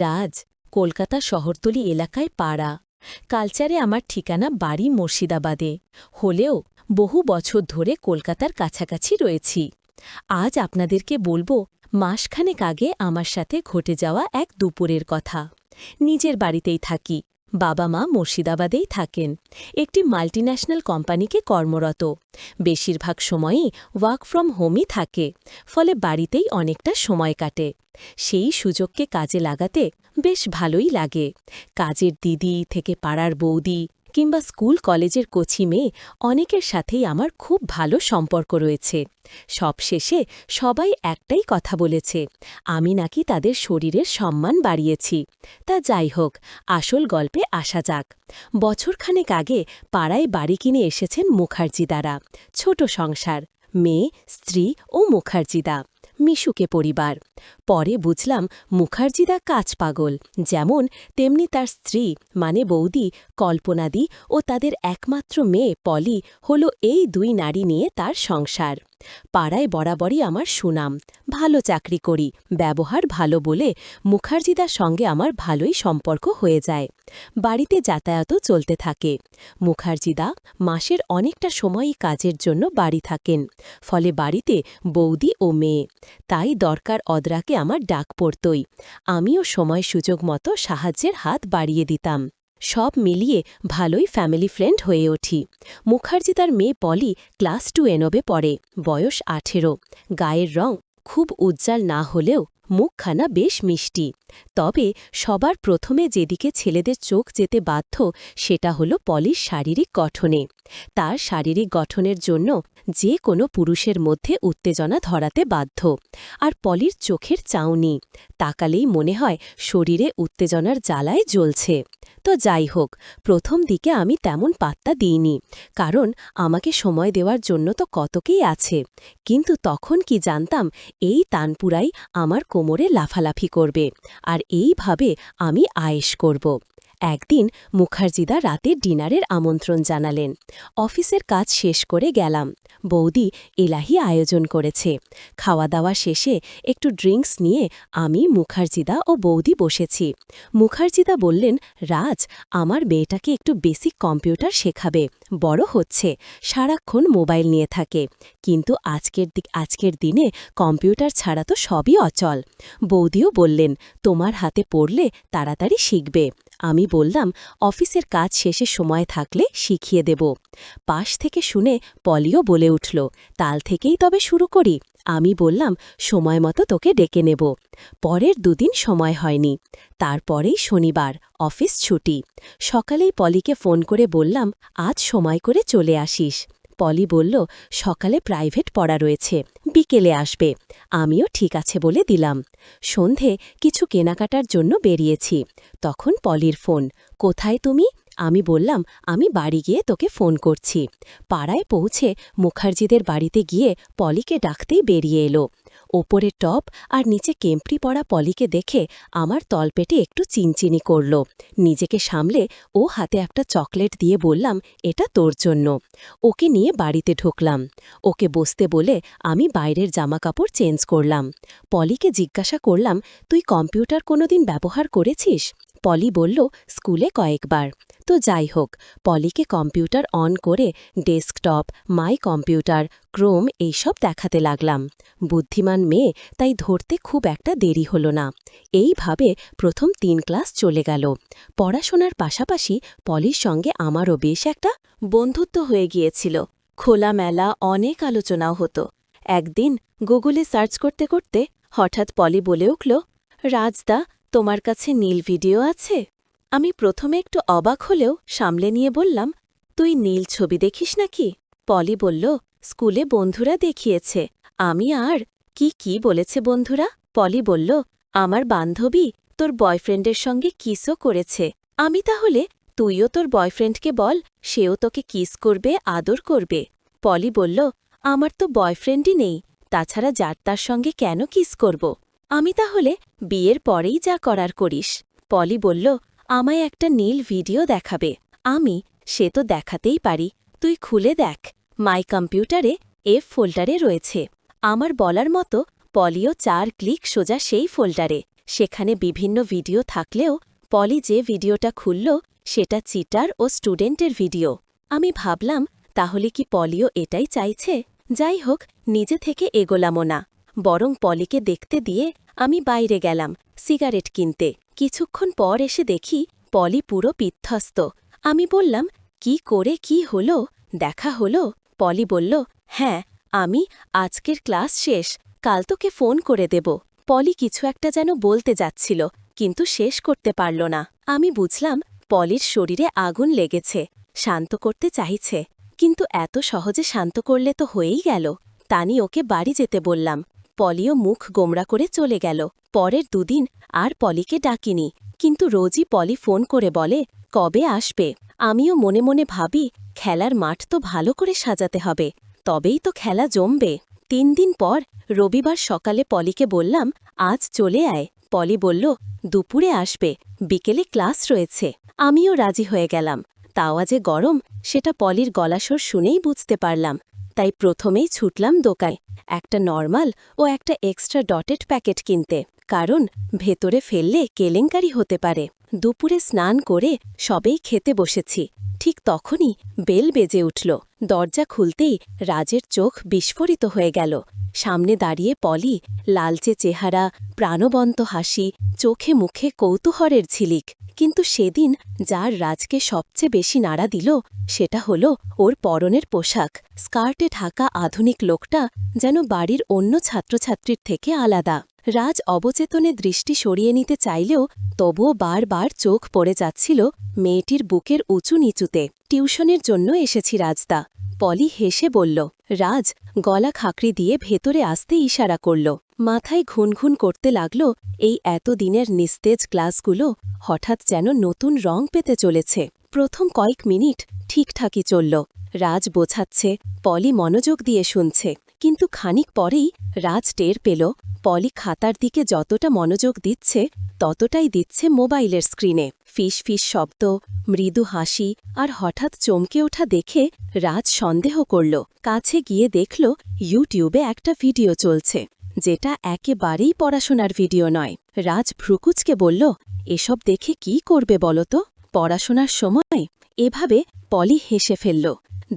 রাজ, কলকাতা শহরতলি এলাকায় পাড়া। কালচারে আমার ঠিকানা বাড়ি মুর্শিদাবাদে, হলেও বহু বছর ধরে কলকাতার কাছাকাছি রয়েছি। আজ আপনাদেরকে বলবো মাসখানেক আগে আমার সাথে ঘটে যাওয়া এক দুপুরের কথা। নিজের বাড়িতেই থাকি, বাবা মা মুর্শিদাবাদেই থাকেন, একটি মাল্টিন্যাশনাল কোম্পানিকে কর্মরত। বেশিরভাগ সময়ই ওয়ার্ক ফ্রম হোমই থাকে, ফলে বাড়িতেই অনেকটা সময় কাটে। সেই সুযোগকে কাজে লাগাতে বেশ ভালোই লাগে। কাজের দিদি থেকে পাড়ার বৌদি কিংবা স্কুল কলেজের কচি মেয়ে, অনেকের সাথেই আমার খুব ভালো সম্পর্ক রয়েছে। সবশেষে সবাই একটাই কথা বলেছে, আমি নাকি তাদের শরীরের সম্মান বাড়িয়েছি। তা যাই হোক, আসল গল্পে আসা যাক। বছরখানেক আগে পাড়ায় বাড়ি কিনে এসেছেন মুখার্জিদারা। ছোট সংসার, মেয়ে, স্ত্রী ও মুখার্জিদা, মিশুকে পরিবার। পরে বুঝলাম মুখার্জিদা কাজ পাগল, যেমন তেমনি তার স্ত্রী মানে বৌদি কল্পনাদি ও তাদের একমাত্র মেয়ে পলি হল এই দুই নারী নিয়ে তার সংসার। পাড়ায় বরাবরই আমার সুনাম, ভালো চাকরি করি, ব্যবহার ভালো বলে মুখার্জিদার সঙ্গে আমার ভালোই সম্পর্ক হয়ে যায়। বাড়িতে যাতায়াতও চলতে থাকে। মুখার্জিদা মাসের অনেকটা সময়ই কাজের জন্য বাড়ি থাকেন, ফলে বাড়িতে বৌদি ও মেয়ে, তাই দরকার অদরাকে আমার ডাক পড়তই। আমিও সময় সুযোগ মতো সাহায্যের হাত বাড়িয়ে দিতাম। সব মিলিয়ে ভালোই ফ্যামিলি ফ্রেন্ড হয়ে উঠি। মুখার্জিদার মেয়ে পলি ক্লাস 2 এনবে পড়ে, বয়স 18। গায়ের রং খুব উজ্জ্বল না হলেও মুখখানা বেশ মিষ্টি। তবে সবার প্রথমে যেদিকে ছেলেদের চোখ যেতে বাধ্য, সেটা হলো পলির শারীরিক গঠনে। তার শারীরিক গঠনের জন্য যে কোনো পুরুষের মধ্যে উত্তেজনা ধরাতে বাধ্য। আর পলির চোখের চাউনি, তাকালেই মনে হয় শরীরে উত্তেজনার জ্বালায় জ্বলছে। তো যাই হোক, প্রথম দিকে আমি তেমন পাত্তা দিইনি, কারণ আমাকে সময় দেওয়ার জন্য তো কতকেই আছে। কিন্তু তখন কি জানতাম, এই তানপুরাই আমার কোমরে লাফালাফি করবে, আর এইভাবে আমি আয়েশ করব। একদিন মুখার্জিদা রাতে ডিনারের আমন্ত্রণ জানালেন। অফিসের কাজ শেষ করে গেলাম। বৌদি এলাহি আয়োজন করেছে। খাওয়া দাওয়া শেষে একটু ড্রিঙ্কস নিয়ে আমি, মুখার্জিদা ও বৌদি বসেছি। মুখার্জিদা বললেন, রাজ, আমার মেয়েটাকে একটু বেসিক কম্পিউটার শেখাবে, বড় হচ্ছে, সারাক্ষণ মোবাইল নিয়ে থাকে, কিন্তু আজকের দিনে কম্পিউটার ছাড়া তো সবই অচল। বৌদিও বললেন, তোমার হাতে পড়লে তাড়াতাড়ি শিখবে। আমি বললাম, অফিসের কাজ শেষে সময় থাকলে শিখিয়ে দেব। পাশ থেকে শুনে পলিও বলে উঠল, কাল থেকেই তবে শুরু করি। আমি বললাম, সময় মতো তোকে ডেকে নেব। পরের দুদিন সময় হয়নি। তারপরেই শনিবার, অফিস ছুটি। সকালেই পলিকে ফোন করে বললাম, আজ সময় করে চলে আসিস। পলি বলল, সকালে প্রাইভেট পড়া রয়েছে, বিকেলে আসবে। আমিও ঠিক আছে বলে দিলাম। সন্ধে কিছু কেনাকাটার জন্য বেরিয়েছি। তখন পলির ফোন, কোথায় তুমি? আমি বললাম, আমি বাড়ি গিয়ে তোকে ফোন করছি। পাড়ায় পৌঁছে মুখার্জিদের বাড়িতে গিয়ে পলিকে ডাকতেই বেরিয়ে এলো। ওপরে টপ আর নিচে কেম্প্রি পরা পলিকে দেখে আমার তলপেটে একটু চিনচিনি করল। নিজেকে সামলে ও হাতে একটা চকলেট দিয়ে বললাম, এটা তোর জন্য। ওকে নিয়ে বাড়িতে ঢুকলাম। ওকে বসতে বলে আমি বাইরের জামাকাপড় চেঞ্জ করলাম। পলিকে জিজ্ঞাসা করলাম, তুই কম্পিউটার কোনোদিন ব্যবহার করেছিস? পলি বলল, স্কুলে কয়েকবার। তো যাই হোক, পলিকে কম্পিউটার অন করে ডেস্কটপ, মাই কম্পিউটার, ক্রোম এইসব দেখাতে লাগলাম। বুদ্ধিমান মেয়ে, তাই ধরতে খুব একটা দেরি হলো না। এইভাবে প্রথম 3 ক্লাস চলে গেল। পড়াশোনার পাশাপাশি পলির সঙ্গে আমারও বেশ একটা বন্ধুত্ব হয়ে গিয়েছিল। খোলামেলা অনেক আলোচনাও হতো। একদিন গুগলে সার্চ করতে করতে হঠাৎ পলি বলে উঠল, রাজদা, তোমার কাছে নীল ভিডিও আছে? আমি প্রথমে একটু অবাক হলেও সামলে নিয়ে বললাম, তুই নীল ছবি দেখিস নাকি? পলি বলল, স্কুলে বন্ধুরা দেখিয়েছে। আমি আর কি বলেছে বন্ধুরা? পলি বলল, আমার বান্ধবী তোর বয়ফ্রেন্ডের সঙ্গে কিসও করেছে। আমি তাহলে তুইও তোর বয়ফ্রেন্ডকে বল, সেও তোকে কিস করবে, আদর করবে। পলি বলল, আমার তো বয়ফ্রেন্ডই নেই, তাছাড়া যার তার সঙ্গে কেন কিস করব? আমি তাহলে বিয়ের পরেই যা করার করিস। পলি বলল, আমায় একটা নীল ভিডিও দেখাবে। আমি, সে তো দেখাতেই পারি, তুই খুলে দেখ। মাই কম্পিউটারে এফ ফোল্ডারে রয়েছে। আমার বলার মতো পলিও 4 ক্লিক সোজা সেই ফোল্ডারে, সেখানে বিভিন্ন ভিডিও থাকলেও পলি যে ভিডিওটা খুলল সেটা চিটার ও স্টুডেন্টের ভিডিও। আমি ভাবলাম তাহলে কি পলিও এটাই চাইছে? যাই হোক, নিজে থেকে এগোলামও না, বরং পলিকে দেখতে দিয়ে আমি বাইরে গেলাম সিগারেট কিনতে। কিছুক্ষণ পর এসে দেখি পলি পুরো বিধ্বস্ত। আমি বললাম, কি করে কি হলো? দেখা হলো? পলি বলল, হ্যাঁ, আমি আজকের ক্লাস শেষ, কাল তোকে ফোন করে দেব। পলি কিছু একটা যেন বলতে যাচ্ছিল, কিন্তু শেষ করতে পারল না। আমি বুঝলাম পলির শরীরে আগুন লেগেছে, শান্ত করতে চাইছে, কিন্তু এত সহজে শান্ত করলে তো হয়েই গেল। তানি ওকে বাড়ি যেতে বললাম। পলিও মুখ গোমড়া করে চলে গেল। পরের দুদিন আর পলিকে ডাকিনি, কিন্তু রোজই পলি ফোন করে বলে কবে আসবে। আমিও মনে মনে ভাবি খেলার মাঠ তো ভালো করে সাজাতে হবে, তবেই তো খেলা জমবে। 3 দিন পর রবিবার সকালে পলিকে বললাম, আজ চলে আয়। পলি বলল, দুপুরে আসবে, বিকেলে ক্লাস রয়েছে। আমিও রাজি হয়ে গেলাম। তাওয়া যে গরম সেটা পলির গলাস্বর শুনেই বুঝতে পারলাম। তাই প্রথমেই ছুটলাম দোকানে, একটা নরমাল ও একটা এক্সট্রা ডটেড প্যাকেট কিনতে, কারণ ভেতরে ফেললে কেলেঙ্কারি হতে পারে। দুপুরে স্নান করে সবেই খেতে বসেছি, ঠিক তখনই বেল বেজে উঠল। দরজা খুলতেই রাজের চোখ বিস্ফোরিত হয়ে গেল। সামনে দাঁড়িয়ে পলি, লালচে চেহারা, প্রাণবন্ত হাসি, চোখে মুখে কৌতূহলের ঝিলিক। কিন্তু সেদিন যার রাজকে সবচেয়ে বেশি নাড়া দিল সেটা হল ওর পরনের পোশাক। স্কার্টে ঢাকা আধুনিক লোকটা যেন বাড়ির অন্য ছাত্রছাত্রীর থেকে আলাদা। রাজ অবচেতনে দৃষ্টি সরিয়ে নিতে চাইলেও তবুও বারবার চোখ পড়ে যাচ্ছিল মেয়েটির বুকের উঁচু নিচুতে। টিউশনের জন্য এসেছি রাজদা। পলি হেসে বলল। রাজ গলা খাকড়ি দিয়ে ভেতরে আসতে ইশারা করল। মাথায় ঘুনঘুন করতে লাগল এই এতদিনের নিস্তেজ ক্লাসগুলো হঠাৎ যেন নতুন রং পেতে চলেছে। প্রথম কয়েক মিনিট ঠিকঠাকই চলল। রাজ বোঝাচ্ছে, পলি মনোযোগ দিয়ে শুনছে, কিন্তু খানিক পরেই রাজ টের পেল পলি খাতার দিকে যতটা মনোযোগ দিচ্ছে ততটাই দিচ্ছে মোবাইলের স্ক্রিনে। ফিস ফিস শব্দ, মৃদু হাসি আর হঠাৎ চমকে ওঠা দেখে রাজ সন্দেহ করল। কাছে গিয়ে দেখল ইউটিউবে একটা ভিডিও চলছে, যেটা একেবারেই পড়াশোনার ভিডিও নয়। রাজ ভ্রুকুচকে বলল, এসব দেখে কি করবে বলো তো, পড়াশোনার সময়? এভাবে পলি হেসে ফেলল।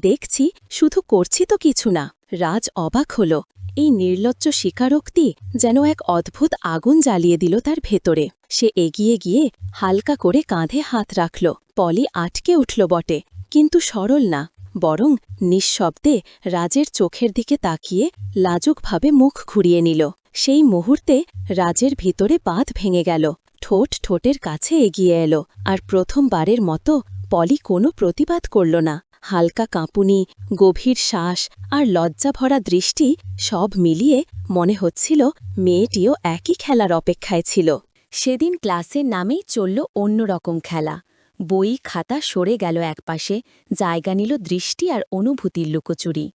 দেখছি, শুধু করছি তো কিছু না। রাজ অবাক হল। এই নির্লজ্জ স্বীকারোক্তি যেন এক অদ্ভুত আগুন জ্বালিয়ে দিল তার ভেতরে। সে এগিয়ে গিয়ে হালকা করে কাঁধে হাত রাখল। পলি আটকে উঠল বটে, কিন্তু সরল না, বরং নিঃশব্দে রাজের চোখের দিকে তাকিয়ে লাজুকভাবে মুখ ঘুরিয়ে নিল। সেই মুহূর্তে রাজের ভিতরে বাঁধ ভেঙে গেল। ঠোঁট ঠোঁটের কাছে এগিয়ে এলো, আর প্রথমবারের মতো পলি কোনো প্রতিবাদ করল না। হালকা কাঁপুনি, গভীর শ্বাস আর লজ্জাভরা দৃষ্টি সব মিলিয়ে মনে হচ্ছিল মেয়েটিও একই খেলার অপেক্ষায় ছিল। সেদিন ক্লাসের নামেই চলল অন্যরকম খেলা। বই খাতা সরে গেল একপাশে, জায়গা নিল দৃষ্টি আর অনুভূতির লুকোচুরি।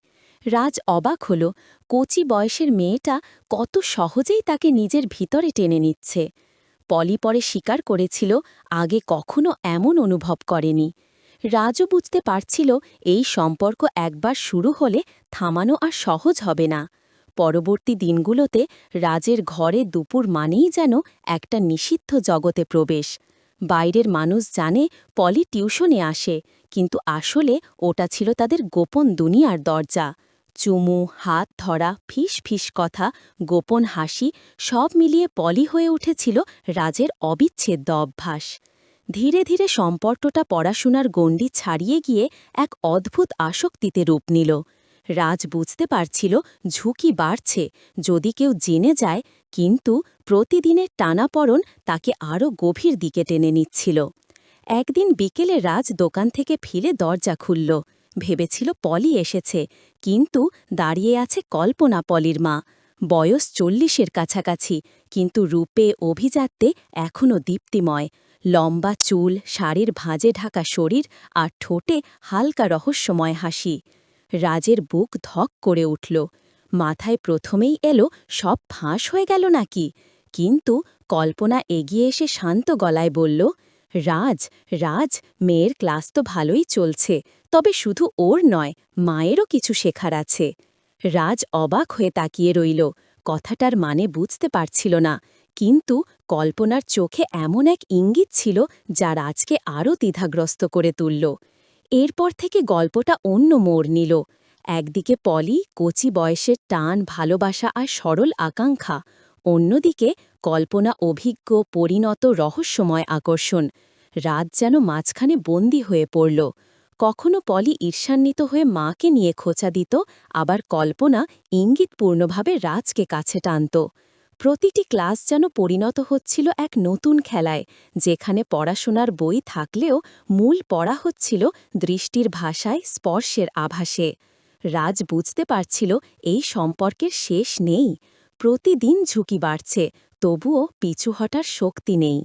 রাজ অবাক হল কচি বয়সের মেয়েটা কত সহজেই তাকে নিজের ভিতরে টেনে নিচ্ছে। পলি পরে স্বীকার করেছিল আগে কখনো এমন অনুভব করেনি। রাজও বুঝতে পারছিল এই সম্পর্ক একবার শুরু হলে থামানো আর সহজ হবে না। পরবর্তী দিনগুলোতে রাজের ঘরে দুপুর মানেই যেন একটা নিষিদ্ধ জগতে প্রবেশ। বাইরের মানুষ জানে পলি টিউশনে আসে, কিন্তু আসলে ওটা ছিল তাদের গোপন দুনিয়ার দরজা। চুমু, হাত ধরা, ফিস ফিস কথা, গোপন হাসি সব মিলিয়ে পলি হয়ে উঠেছিল রাজের অবিচ্ছেদ্য অভ্যাস। ধীরে ধীরে সম্পর্কটা পড়াশোনার গণ্ডি ছাড়িয়ে গিয়ে এক অদ্ভুত আসক্তিতে রূপ নিল। রাজ বুঝতে পারছিল ঝুঁকি বাড়ছে যদি কেউ জেনে যায়, কিন্তু প্রতিদিনের টানাপড়ন তাকে আরও গভীর দিকে টেনে নিচ্ছিল। একদিন বিকেলে রাজ দোকান থেকে ফিরে দরজা খুলল। ভেবেছিল পলি এসেছে, কিন্তু দাঁড়িয়ে আছে কল্পনা, পলির মা। বয়স 40-এর কাছাকাছি, কিন্তু রূপে অভিজাত্যে এখনও দীপ্তিময়। লম্বা চুল, শাড়ির ভাঁজে ঢাকা শরীর আর ঠোঁটে হালকা রহস্যময় হাসি। রাজের বুক ধক করে উঠল। মাথায় প্রথমেই এলো সব ফাঁস হয়ে গেল নাকি, কিন্তু কল্পনা এগিয়ে এসে শান্ত গলায় বলল, রাজ, রাজ, মেয়ের ক্লাস তো ভালোই চলছে, তবে শুধু ওর নয়, মায়েরও কিছু শেখার আছে। রাজ অবাক হয়ে তাকিয়ে রইল, কথাটার মানে বুঝতে পারছিল না, কিন্তু কল্পনার চোখে এমন এক ইঙ্গিত ছিল যা রাজকে আরও দ্বিধাগ্রস্ত করে তুলল। এরপর থেকে গল্পটা অন্য মোড় নিল। একদিকে পলি কচি বয়সের টান, ভালোবাসা আর সরল আকাঙ্ক্ষা, অন্যদিকে কল্পনা অভিজ্ঞ, পরিণত, রহস্যময় আকর্ষণ। রাজ যেন মাঝখানে বন্দী হয়ে পড়ল। কখনো পলি ঈর্ষান্বিত হয়ে মাকে নিয়ে খোঁচা দিত, আবার কল্পনা ইঙ্গিতপূর্ণভাবে রাজকে কাছে টানত। প্রতিটি ক্লাস যেন পরিণত হচ্ছিল এক নতুন খেলায়, যেখানে পড়াশোনার বই থাকলেও মূল পড়া হচ্ছিল দৃষ্টির ভাষায়, স্পর্শের আভাসে। রাজ বুঝতে পারছিল এই সম্পর্কের শেষ নেই। প্রতিদিন ঝুঁকি বাড়ছে, তবুও পিছু হটার শক্তি নেই।